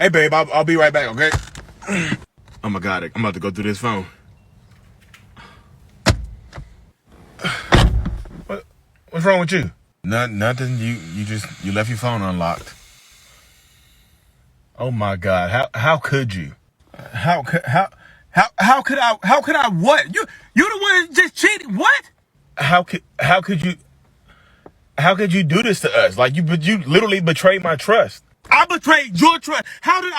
Hey, babe, I'll be right back, okay? Oh, my God. I'm about to go through this phone. What's wrong with you? Nothing. You left your phone unlocked. Oh, my God. How could you? How could I what? You the one that just cheated. What? How could you do this to us? Like you literally betrayed my trust. I betrayed your trust. How did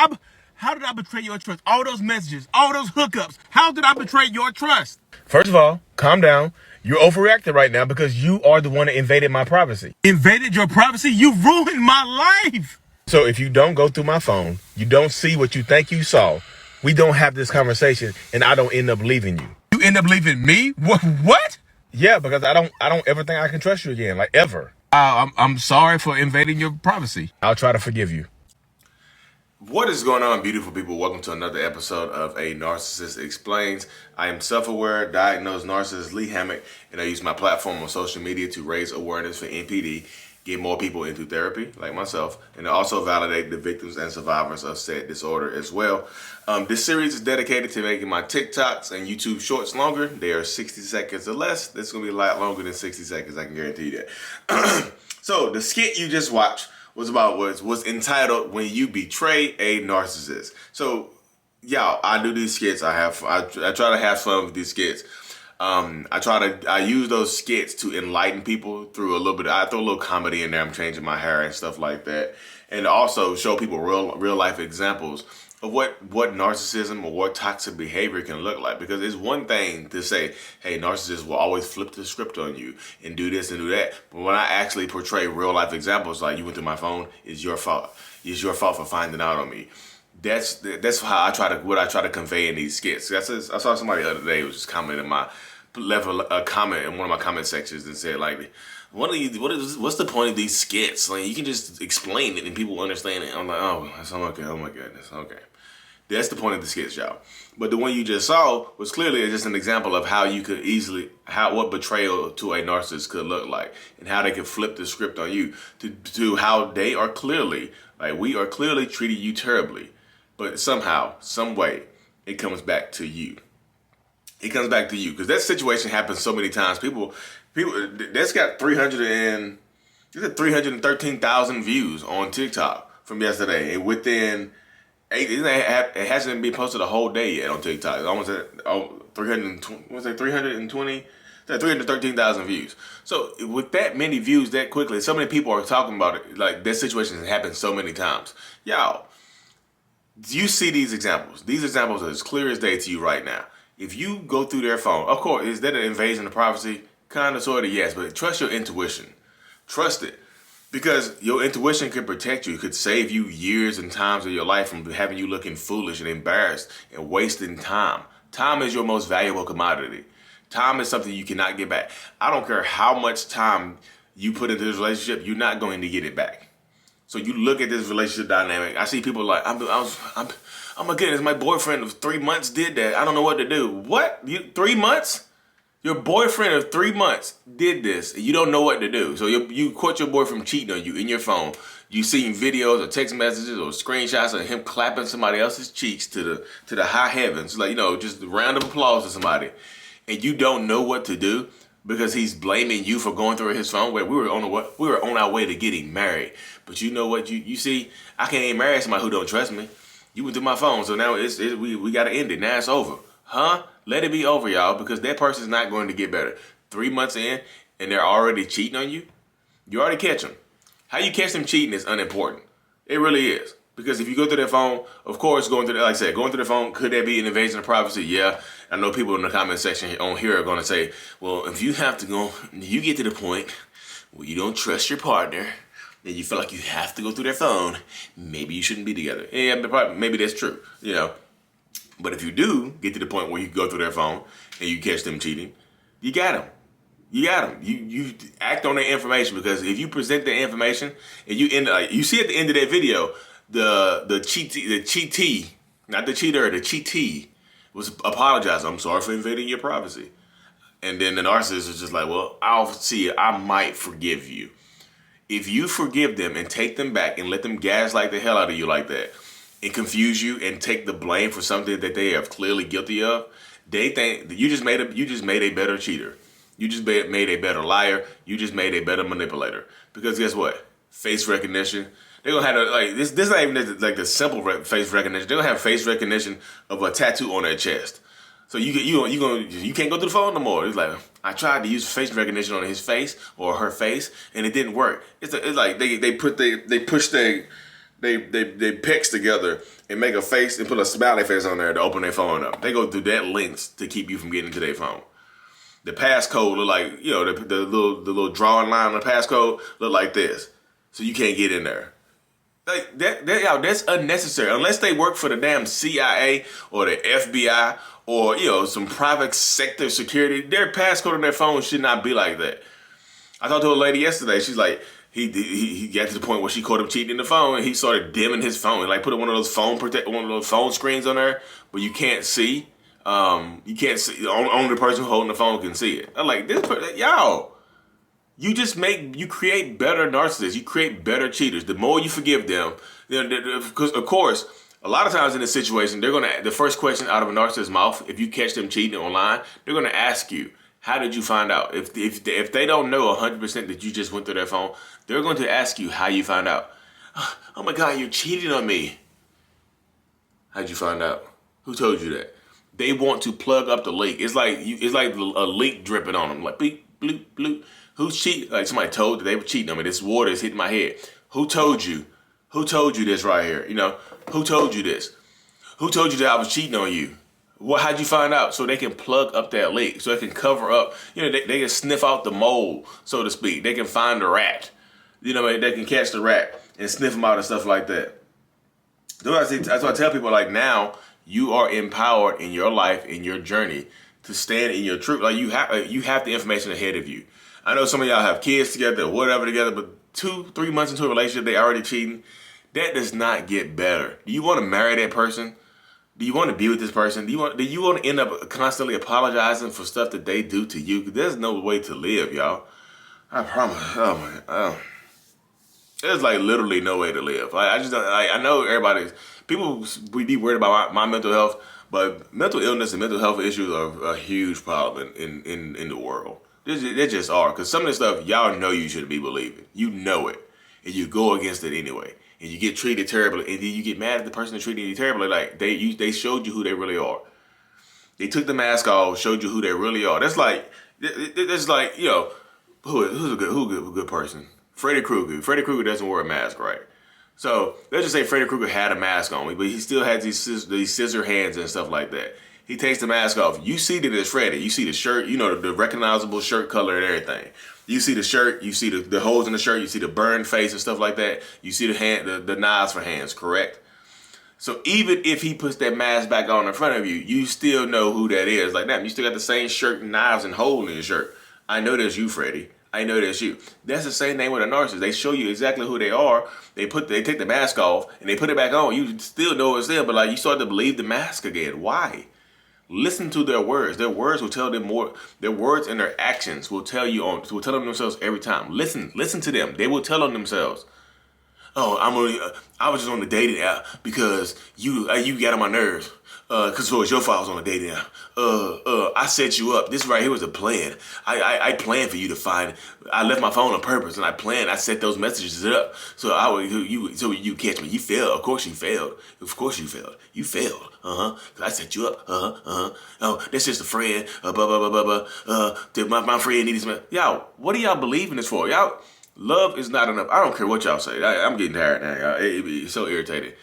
I betray your trust? All those messages, all those hookups. How did I betray your trust? First of all, calm down. You're overreacting right now because you are the one that invaded my privacy. Invaded your privacy? You ruined my life. So if you don't go through my phone, you don't see what you think you saw, we don't have this conversation, and I don't end up leaving you. You end up leaving me? What? Yeah, because I don't ever think I can trust you again, like ever. I'm sorry for invading your privacy. I'll try to forgive you. What is going on, beautiful people? Welcome to another episode of A Narcissist Explains. I am self-aware, diagnosed narcissist Lee Hammock, and I use my platform on social media to raise awareness for NPD, get more people into therapy, like myself, and also validate the victims and survivors of said disorder as well. This series is dedicated to making my TikToks and YouTube shorts longer. They are 60 seconds or less. This is going to be a lot longer than 60 seconds, I can guarantee you that. So the skit you just watched was entitled "When You Betray a Narcissist." So, y'all, I do these skits. I try to have fun with these skits. I use those skits to enlighten people through a little bit. I throw a little comedy in there. I'm changing my hair and stuff like that, and also show people real life examples of what narcissism or what toxic behavior can look like. Because it's one thing to say, hey, narcissists will always flip the script on you and do this and do that. But when I actually portray real life examples, like you went through my phone, it's your fault. It's your fault for finding out on me. That's how I try to convey in these skits. I saw somebody the other day who was just commenting left a comment in one of my comment sections and said, like, what's the point of these skits? Like, you can just explain it and people understand it. I'm like, oh, okay. Oh my goodness. Okay. That's the point of the skits, y'all. But the one you just saw was clearly just an example of how you could what betrayal to a narcissist could look like, and how they could flip the script on you to how they are clearly, like, we are clearly treating you terribly, but somehow, some way, it comes back to you. It comes back to you because that situation happens so many times. People, that's got 313,000 views on TikTok from yesterday, and within it hasn't been posted a whole day yet on TikTok. It's almost at 313,000 views. So with that many views that quickly, so many people are talking about it. Like, that situation has happened so many times. Y'all, do you see these examples? These examples are as clear as day to you right now. If you go through their phone, of course, is that an invasion of privacy? Kind of, sort of, yes. But trust your intuition. Trust it. Because your intuition can protect you. It could save you years and times of your life from having you looking foolish and embarrassed and wasting time. Time is your most valuable commodity. Time is something you cannot get back. I don't care how much time you put into this relationship, you're not going to get it back. So you look at this relationship dynamic. I see people like, oh my goodness, my boyfriend of 3 months did that. I don't know what to do. What? 3 months? Your boyfriend of 3 months did this, and you don't know what to do. So you caught your boyfriend cheating on you in your phone. You seen videos or text messages or screenshots of him clapping somebody else's cheeks to the high heavens, like, just a round of applause to somebody, and you don't know what to do because he's blaming you for going through his phone. Where we were on our way to getting married, but you know what? You see, I can't even marry somebody who don't trust me. You went through my phone, so now we got to end it. Now it's over. Huh? Let it be over, y'all, because that person's not going to get better. 3 months in, and they're already cheating on you. You already catch them. How you catch them cheating is unimportant. It really is. Because if you go through their phone, of course, going through their phone, could that be an invasion of privacy? Yeah. I know people in the comment section on here are going to say, well, if you get to the point where you don't trust your partner, then you feel like you have to go through their phone, maybe you shouldn't be together. Yeah, maybe that's true, But if you do get to the point where you go through their phone and you catch them cheating, you got them. You act on their information, because if you present the information and you see at the end of that video, the cheatee, not the cheater, the cheatee was apologizing. I'm sorry for invading your privacy. And then the narcissist is just like, well, I'll see it. I might forgive you. If you forgive them and take them back and let them gaslight the hell out of you like that, and confuse you and take the blame for something that they are clearly guilty of, they think that you just made a better cheater. You just made a better liar. You just made a better manipulator. Because guess what? Face recognition. They're gonna have this. This is not even like the simple face recognition. They're gonna have face recognition of a tattoo on their chest. So you can't go through the phone no more. It's like, I tried to use face recognition on his face or her face, and it didn't work. It's like they push their pecs together and make a face and put a smiley face on there to open their phone up. They go through that lengths to keep you from getting to their phone. The passcode look like, the little drawing line on the passcode look like this, so you can't get in there. Like that's unnecessary. Unless they work for the damn CIA or the FBI or some private sector security, their passcode on their phone should not be like that. I talked to a lady yesterday. She's like, he got to the point where she caught him cheating in the phone, and he started dimming his phone. He like put one of those phone screens on there, but you can't see. You can't see. Only the person holding the phone can see it. I'm like, y'all. You create better narcissists. You create better cheaters. The more you forgive them, because of course, a lot of times in this situation, the first question out of a narcissist's mouth, if you catch them cheating online, they're gonna ask you, how did you find out? If they don't know 100% that you just went through their phone, they're going to ask you how you found out. Oh my God, you're cheating on me. How'd you find out? Who told you that? They want to plug up the leak. It's like a leak dripping on them, like bleep bloop bloop. Who's cheating? Like somebody told that they were cheating on me. This water is hitting my head. Who told you? Who told you this right here? Who told you this? Who told you that I was cheating on you? How'd you find out? So they can plug up that leak. So they can cover up. They can sniff out the mold, so to speak. They can find the rat. They can catch the rat and sniff them out and stuff like that. That's why I tell people, like, now you are empowered in your life, in your journey, to stand in your truth. Like you have the information ahead of you. I know some of y'all have kids together or whatever together, but 2-3 months into a relationship, they already cheating. That does not get better. Do you want to marry that person? Do you want to be with this person? Do you want to end up constantly apologizing for stuff that they do to you? Because there's no way to live, y'all. I promise. Oh my God. There's like literally no way to live. I know people be worried about my mental health, but mental illness and mental health issues are a huge problem in the world. They just are. Because some of the stuff y'all know you shouldn't be believing. You know it. And you go against it anyway. And you get treated terribly. And then you get mad at the person that treated you terribly. Like they showed you who they really are. They took the mask off, showed you who they really are. That's like who's a good person? Freddy Krueger. Freddy Krueger doesn't wear a mask, right? So let's just say Freddy Krueger had a mask on, but he still had these scissor hands and stuff like that. He takes the mask off. You see that it's Freddy. You see the shirt, the recognizable shirt color and everything. You see the shirt. You see the holes in the shirt. You see the burned face and stuff like that. You see the knives for hands, correct? So even if he puts that mask back on in front of you, you still know who that is. Like that, you still got the same shirt and knives and hole in your shirt. I know that's you, Freddy. I know that's you. That's the same thing with a narcissist. They show you exactly who they are. They take the mask off and they put it back on. You still know it's them, but you start to believe the mask again. Why? Listen to their words. Their words will tell them more. Their words and their actions will tell them themselves every time. Listen to them. They will tell on themselves. Oh, I was just on the dating app because you got on my nerves. Cause so it's your fault I was on the dating app. I set you up. This right here was a plan. I planned for you to find. I left my phone on purpose, and I set those messages up so you catch me. You failed. Of course you failed. Of course you failed. You failed. Cause I set you up. Oh, that's just a friend. My friend needs some. Y'all, what do y'all believing this for? Y'all, love is not enough. I don't care what y'all say. I'm getting tired now, y'all. It's so irritating.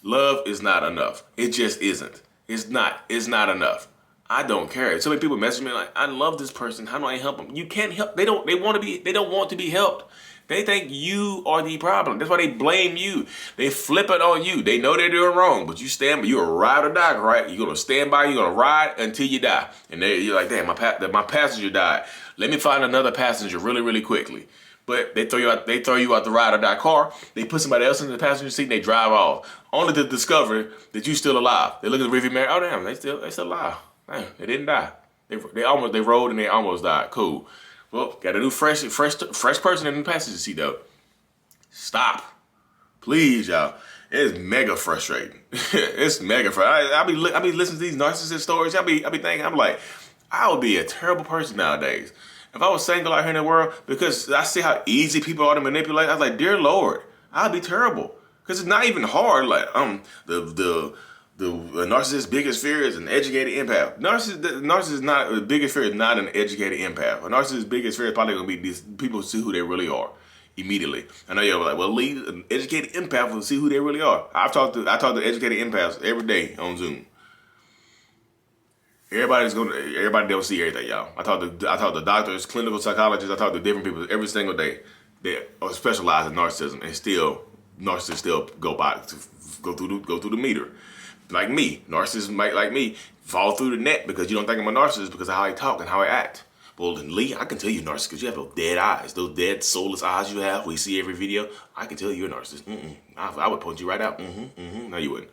Love is not enough. It just isn't. It's not enough. I don't care. So many people message me like, I love this person. How do I help them? You can't help. They don't want to be helped. They think you are the problem. That's why they blame you. They flip it on you. They know they're doing wrong, but you're a ride or die, right? You're going to stand by, you're going to ride until you die. And you're like, damn, my passenger died. Let me find another passenger really, really quickly. But they throw you out the ride or die car. They put somebody else in the passenger seat and they drive off. Only to discover that you're still alive. They look at the rearview mirror. Oh damn, they still alive. Damn, they didn't die. They rolled and they almost died. Cool. Well, got a new fresh person in the passenger seat though. Stop. Please, y'all. It's mega frustrating. It's mega frustrating. I be listening to these narcissist stories. I be thinking, I'm like, I would be a terrible person nowadays if I was single out here in the world, because I see how easy people are to manipulate. I was like, dear Lord, I'd be terrible, because it's not even hard. Like the narcissist's biggest fear is an educated empath. Narcissist not the biggest fear is not an educated empath. A narcissist's biggest fear is probably gonna be these people see who they really are immediately. I know you're like, well, lead an educated empath will see who they really are. I talk to educated empaths every day on Zoom. Everybody don't see everything, y'all. I talk to doctors, clinical psychologists. I talk to different people every single day that are specialized in narcissism, and narcissists still go through the meter. Like me, narcissists might, like me, fall through the net because you don't think I'm a narcissist because of how I talk and how I act. Well, then Lee, I can tell you're a narcissist because you have those dead eyes, those dead soulless eyes you have. We see every video. I can tell you're a narcissist. I would point you right out. No, you wouldn't.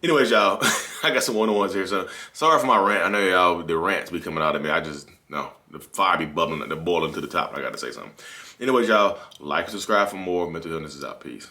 Anyways, y'all, I got some one-on-ones here. So sorry for my rant. I know y'all, the rants be coming out of me. The fire be bubbling, the boiling to the top. I got to say something. Anyways, y'all, like and subscribe for more. Mental Illness is out. Peace.